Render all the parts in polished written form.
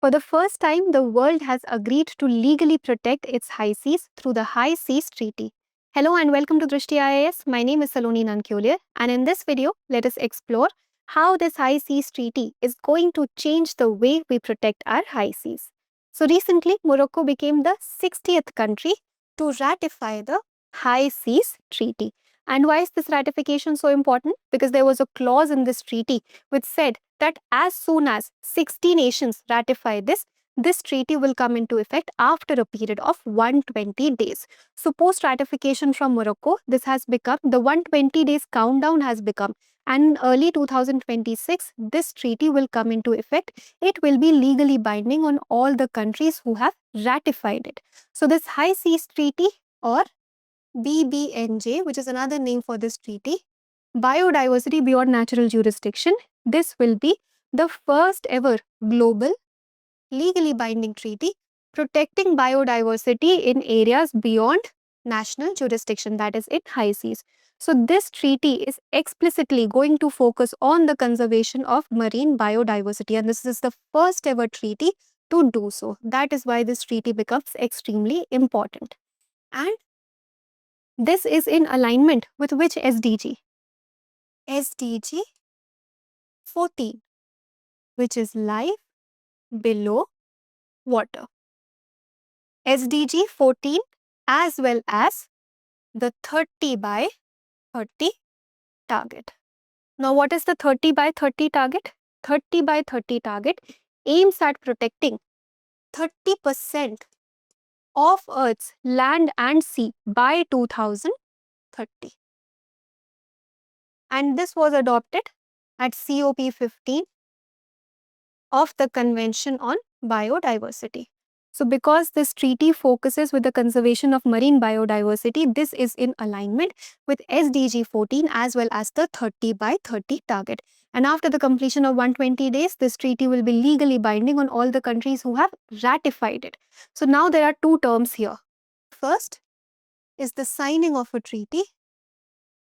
For the first time, the world has agreed to legally protect its high seas through the High Seas Treaty. Hello and welcome to Drishti IAS. My name is Saloni Nankyolier, and in this video, let us explore how this High Seas Treaty is going to change the way we protect our high seas. So recently, Morocco became the 60th country to ratify the High Seas Treaty. And why is this ratification so important? Because there was a clause in this treaty which said that as soon as 60 nations ratify this treaty will come into effect after a period of 120 days. So post ratification from Morocco, this has become, the 120 days countdown has become, and in early 2026, this treaty will come into effect. It will be legally binding on all the countries who have ratified it. So this High Seas Treaty, or BBNJ, which is another name for this treaty, Biodiversity Beyond Natural Jurisdiction, this will be the first ever global legally binding treaty protecting biodiversity in areas beyond national jurisdiction, that is in high seas. So this treaty is explicitly going to focus on the conservation of marine biodiversity, and this is the first ever treaty to do so. That is why this treaty becomes extremely important. And this is in alignment with which SDG? SDG 14, which is life below water. SDG 14 as well as the 30 by 30 target. Now, what is the 30 by 30 target? 30 by 30 target aims at protecting 30% of Earth's land and sea by 2030. And this was adopted at COP 15 of the Convention on Biodiversity. So because this treaty focuses with the conservation of marine biodiversity, this is in alignment with SDG 14 as well as the 30 by 30 target. And after the completion of 120 days, this treaty will be legally binding on all the countries who have ratified it. So now there are two terms here. First is the signing of a treaty,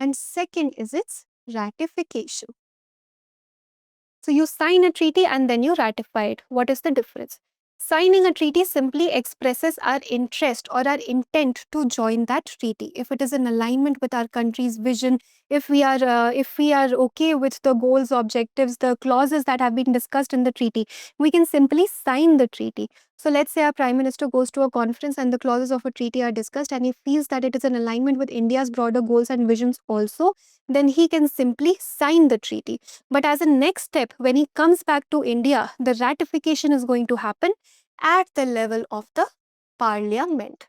and second is its ratification. So you sign a treaty and then you ratify it. What is the difference? Signing a treaty simply expresses our interest or our intent to join that treaty. If it is in alignment with our country's vision, if we are okay with the goals, objectives, the clauses that have been discussed in the treaty, we can simply sign the treaty. So let's say our Prime Minister goes to a conference and the clauses of a treaty are discussed and he feels that it is in alignment with India's broader goals and visions also, then he can simply sign the treaty. But as a next step, when he comes back to India, the ratification is going to happen at the level of the Parliament.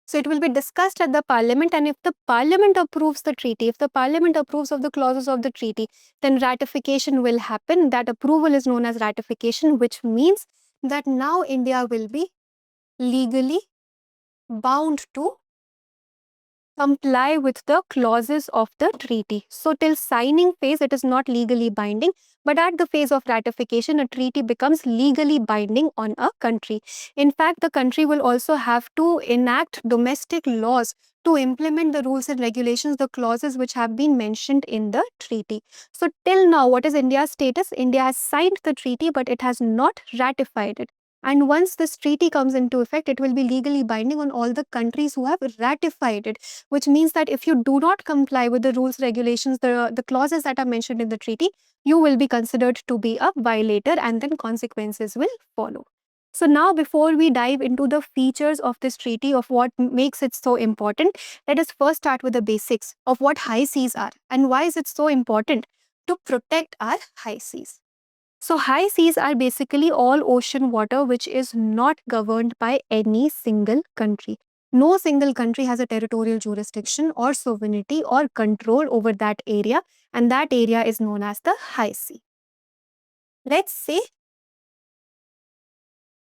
So it will be discussed at the Parliament, and if the Parliament approves the treaty, if the Parliament approves of the clauses of the treaty, then ratification will happen. That approval is known as ratification, which means that now India will be legally bound to comply with the clauses of the treaty. So till signing phase, it is not legally binding, but at the phase of ratification, a treaty becomes legally binding on a country. In fact, the country will also have to enact domestic laws to implement the rules and regulations, the clauses which have been mentioned in the treaty. So till now, what is India's status? India has signed the treaty, but it has not ratified it. And once this treaty comes into effect, it will be legally binding on all the countries who have ratified it, which means that if you do not comply with the rules, regulations, the clauses that are mentioned in the treaty, you will be considered to be a violator and then consequences will follow. So now before we dive into the features of this treaty, of what makes it so important, let us first start with the basics of what high seas are and why is it so important to protect our high seas. So high seas are basically all ocean water which is not governed by any single country. No single country has a territorial jurisdiction or sovereignty or control over that area, and that area is known as the high sea. Let's say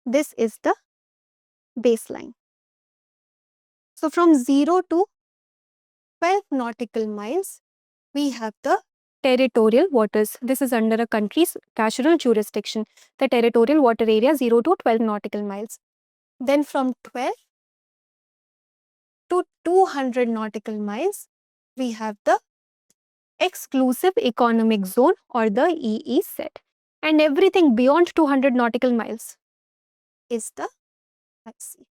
this is the baseline. So from 0 to 12 nautical miles, we have the territorial waters. This is under a country's natural jurisdiction, the territorial water area 0 to 12 nautical miles. Then from 12 to 200 nautical miles, we have the exclusive economic zone or the EEZ. and everything beyond 200 nautical miles is the high sea.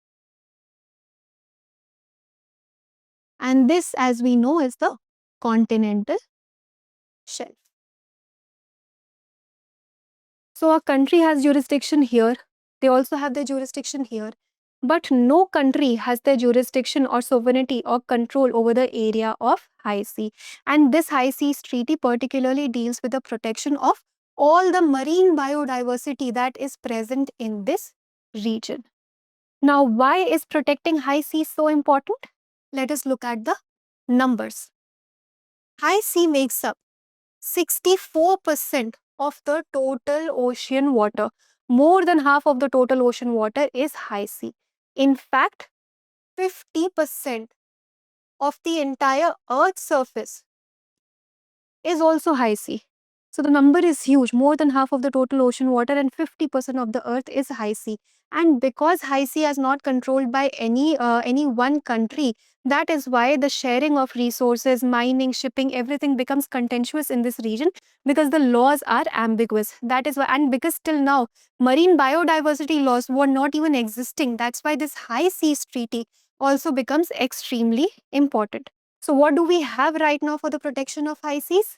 And this, as we know, is the continental shelf. So a country has jurisdiction here, they also have their jurisdiction here, but no country has their jurisdiction or sovereignty or control over the area of high sea. And this high seas treaty particularly deals with the protection of all the marine biodiversity that is present in this region. Now, why is protecting high seas so important? Let us look at the numbers. High sea makes up 64% of the total ocean water. More than half of the total ocean water is high sea. In fact, 50% of the entire Earth's surface is also high sea. So the number is huge, more than half of the total ocean water and 50% of the earth is high sea. And because high sea is not controlled by any one country, that is why the sharing of resources, mining, shipping, everything becomes contentious in this region because the laws are ambiguous. That is why, and because till now, marine biodiversity laws were not even existing. That's why this high seas treaty also becomes extremely important. So what do we have right now for the protection of high seas?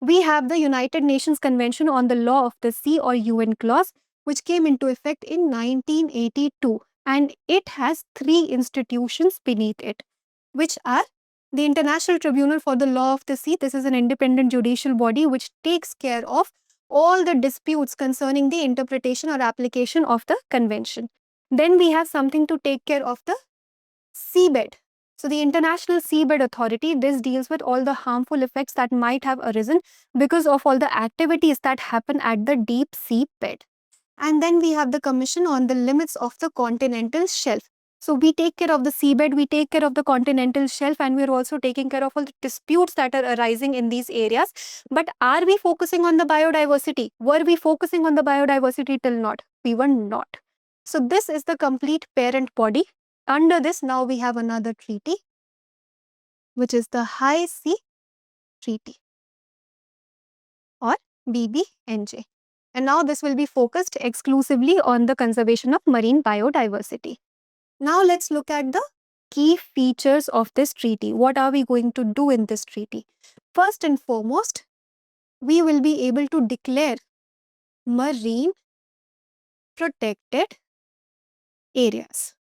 We have the United Nations Convention on the Law of the Sea, or UNCLOS, which came into effect in 1982, and it has 3 institutions beneath it, which are the International Tribunal for the Law of the Sea. This is an independent judicial body which takes care of all the disputes concerning the interpretation or application of the convention. Then we have something to take care of the seabed. So the International Seabed Authority, this deals with all the harmful effects that might have arisen because of all the activities that happen at the deep sea bed. And then we have the Commission on the Limits of the Continental Shelf. So we take care of the seabed, we take care of the continental shelf, and we are also taking care of all the disputes that are arising in these areas. But are we focusing on the biodiversity? Were we focusing on the biodiversity till not? We were not. So this is the complete parent body. Under this, now we have another treaty, which is the High Sea Treaty, or BBNJ. And now this will be focused exclusively on the conservation of marine biodiversity. Now let's look at the key features of this treaty. What are we going to do in this treaty? First and foremost, we will be able to declare marine protected areas.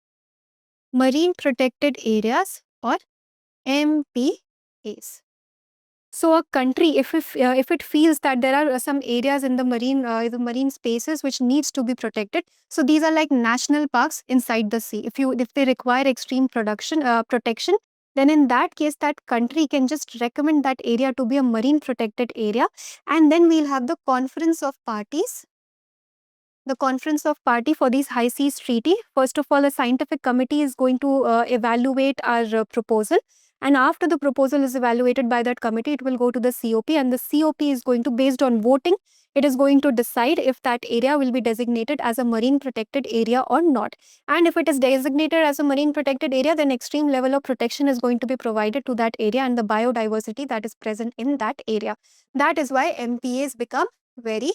Marine protected areas, or MPAs. So a country, if it feels that there are some areas in the marine spaces which needs to be protected, so these are like national parks inside the sea. If they require extreme protection, then in that case, that country can just recommend that area to be a marine protected area, and then we'll have the conference of parties. The conference of party for these high seas treaty. First of all, a scientific committee is going to evaluate our proposal. And after the proposal is evaluated by that committee, it will go to the COP, and the COP is going to, based on voting, it is going to decide if that area will be designated as a marine protected area or not. And if it is designated as a marine protected area, then extreme level of protection is going to be provided to that area and the biodiversity that is present in that area. That is why MPAs become very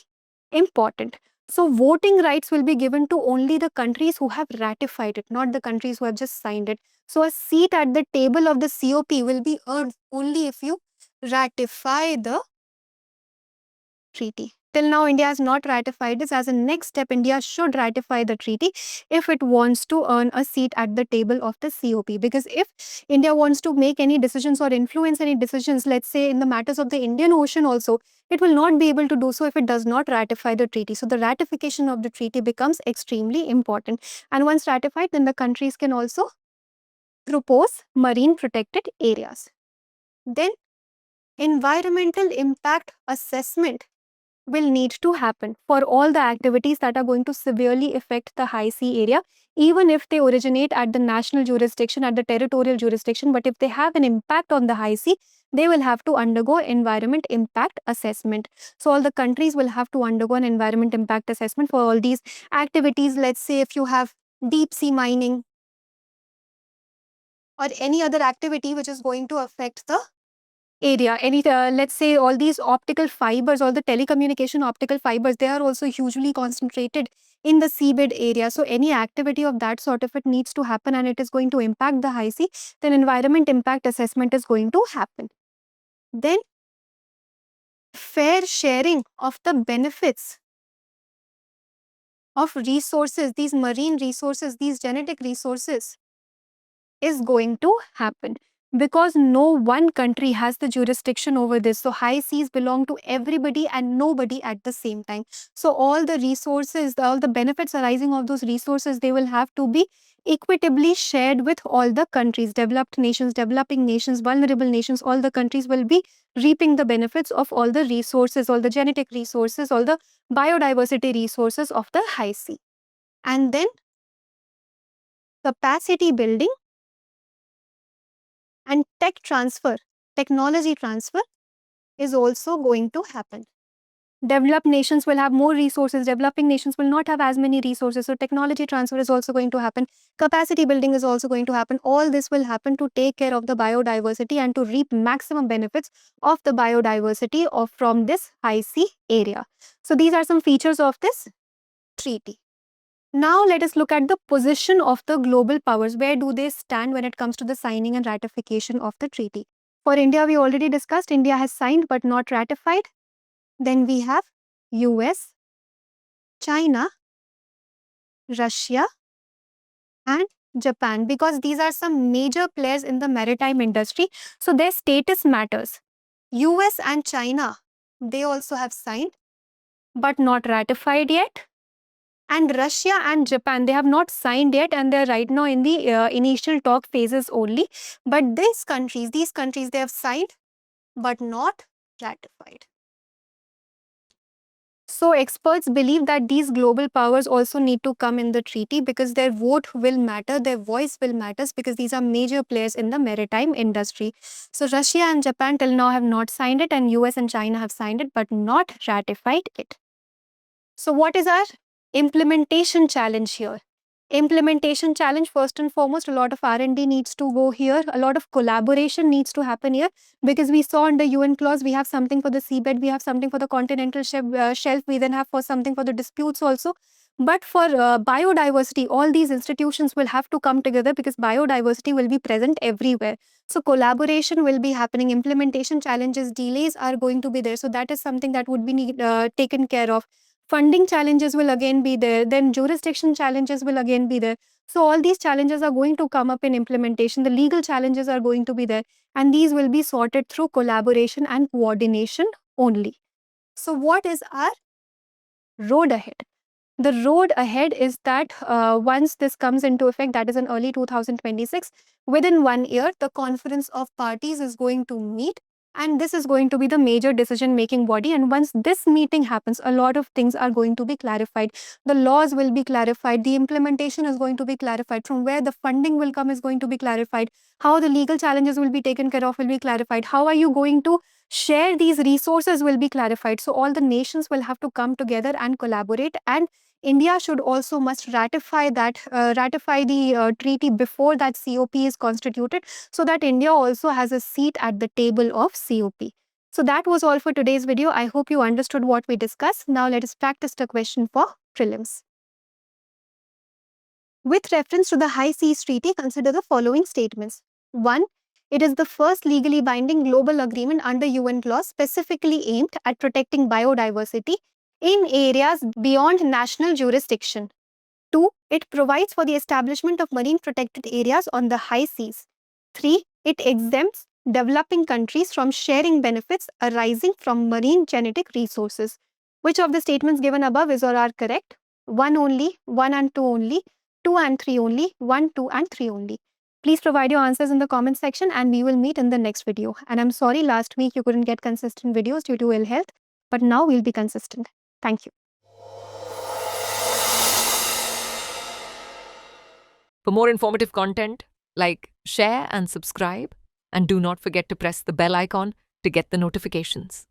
important. So voting rights will be given to only the countries who have ratified it, not the countries who have just signed it. So a seat at the table of the COP will be earned only if you ratify the treaty. Till now, India has not ratified this. As a next step, India should ratify the treaty if it wants to earn a seat at the table of the COP. Because if India wants to make any decisions or influence any decisions, let's say in the matters of the Indian Ocean also, it will not be able to do so if it does not ratify the treaty. So the ratification of the treaty becomes extremely important. And once ratified, then the countries can also propose marine protected areas. Then environmental impact assessment will need to happen for all the activities that are going to severely affect the high sea area, even if they originate at the national jurisdiction, at the territorial jurisdiction. But if they have an impact on the high sea, they will have to undergo environment impact assessment. So all the countries will have to undergo an environment impact assessment for all these activities. Let's say if you have deep sea mining or any other activity which is going to affect the area, let's say all these optical fibers, all the telecommunication optical fibers, they are also hugely concentrated in the seabed area. So any activity of that sort, if it needs to happen and it is going to impact the high sea, then environment impact assessment is going to happen. Then fair sharing of the benefits of resources, these marine resources, these genetic resources, is going to happen, because no one country has the jurisdiction over this. So high seas belong to everybody and nobody at the same time. So all the resources, all the benefits arising of those resources, they will have to be equitably shared with all the countries, developed nations, developing nations, vulnerable nations. All the countries will be reaping the benefits of all the resources, all the genetic resources, all the biodiversity resources of the high sea. And then capacity building and technology transfer is also going to happen. Developed nations will have more resources, developing nations will not have as many resources. So technology transfer is also going to happen. Capacity building is also going to happen. All this will happen to take care of the biodiversity and to reap maximum benefits of the biodiversity from this high sea area. So these are some features of this treaty. Now let us look at the position of the global powers. Where do they stand when it comes to the signing and ratification of the treaty? For India, we already discussed, India has signed but not ratified. Then we have US, China, Russia and Japan, because these are some major players in the maritime industry. So their status matters. US and China, they also have signed but not ratified yet. And Russia and Japan, they have not signed yet and they are right now in the initial talk phases only. But these countries, they have signed but not ratified. So experts believe that these global powers also need to come in the treaty, because their vote will matter, their voice will matter, because these are major players in the maritime industry. So Russia and Japan till now have not signed it, and US and China have signed it but not ratified it. So what is our implementation challenge here? Implementation challenge, first and foremost, a lot of R&D needs to go here, a lot of collaboration needs to happen here, because we saw in the UNCLOS we have something for the seabed, we have something for the continental shelf, we then have for something for the disputes also. But for biodiversity, all these institutions will have to come together, because biodiversity will be present everywhere. So collaboration will be happening, implementation challenges, delays are going to be there. So that is something that would be taken care of. Funding challenges will again be there, then jurisdiction challenges will again be there. So all these challenges are going to come up in implementation. The legal challenges are going to be there, and these will be sorted through collaboration and coordination only. So what is our road ahead? The road ahead is that once this comes into effect, that is in early 2026, within 1 year, the Conference of Parties is going to meet, and this is going to be the major decision-making body. And once this meeting happens, a lot of things are going to be clarified. The laws will be clarified, the implementation is going to be clarified, from where the funding will come is going to be clarified, how the legal challenges will be taken care of will be clarified, how are you going to share these resources will be clarified. So all the nations will have to come together and collaborate, and India should also must ratify the treaty before that COP is constituted, so that India also has a seat at the table of COP. So that was all for today's video. I hope you understood what we discussed. Now let us practice the question for prelims. With reference to the High Seas Treaty, consider the following statements. 1. It is the first legally binding global agreement under UNCLOS specifically aimed at protecting biodiversity in areas beyond national jurisdiction. 2. It provides for the establishment of marine protected areas on the high seas. 3. It exempts developing countries from sharing benefits arising from marine genetic resources. Which of the statements given above is or are correct? 1 only, 1 and 2 only, 2 and 3 only, 1, 2 and 3 only. Please provide your answers in the comment section and we will meet in the next video. And I'm sorry last week you couldn't get consistent videos due to ill health, but now we'll be consistent. Thank you. For more informative content, like, share and subscribe, and do not forget to press the bell icon to get the notifications.